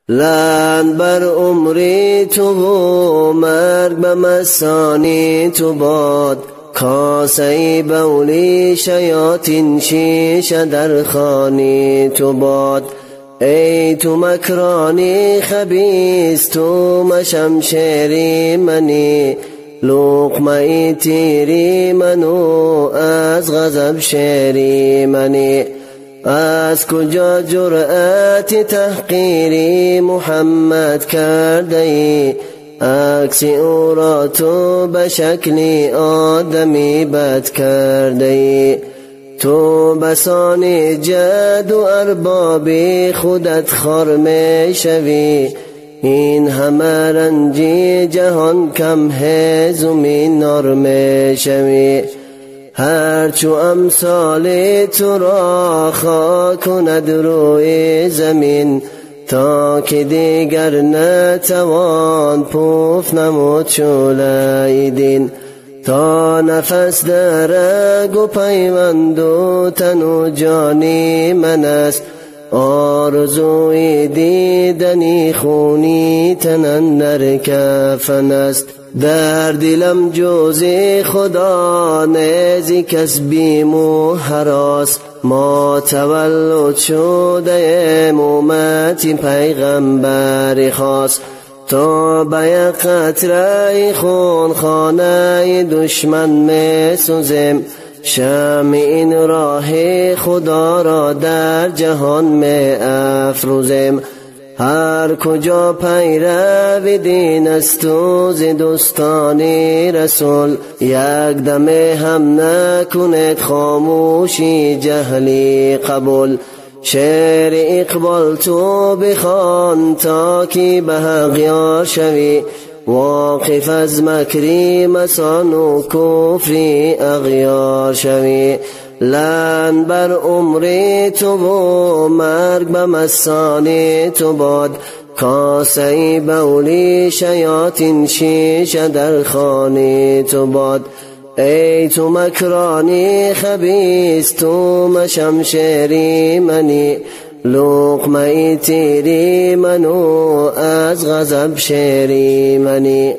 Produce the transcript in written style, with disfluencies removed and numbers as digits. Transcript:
لعن بر عمری تو و مرگ به مسانی تو باد، کاسه بولی شیاطین شیشه در خانی تو باد. ای تو مکرانی خبیث، تو مشمشیری منی، لقمه تیری منو از غضب شیری منی. از کجا جرأت تحقیری محمد کرده ای، عکس او را تو به شکلی آدمی بد کرده ای. تو بسان جد و اربابی خودت خار می شوی، این همه رنجی جهان کم هزومی نار می شوی. هرچو امثال تو را خاک کند روی زمین، تا که دیگر نتوان پوف نمود شعله دین. تا نفس در رگ و پیوند و تن و جانی من است، آرزوی دیدنی خونی تن اندر کفن است. در دلم جز خدا نیزی کس بیم و هراس، ما تولد شده امت پیغمبر خاص. تا به یک قطره خون خانه دشمن می سوزیم، شمع این راه خدا را در جهان می افروزیم. هر کجا پیرو دین است و ز دوستان رسول، یک دم هم نکند خاموشی جهلی قبول. شعر اقبال تو بخوان تا که به حق یار شوی، واقف از مکری مسان و کفری اغیار شوی. لعن بر عمری تو و مرگ به مسانی تو باد، کاسه بولی شیاطین شیشه در خانی تو باد. ای تو مکرانی خبیث، تو مشمشیری منی، لقمه تیری منو از غضب شیری منی.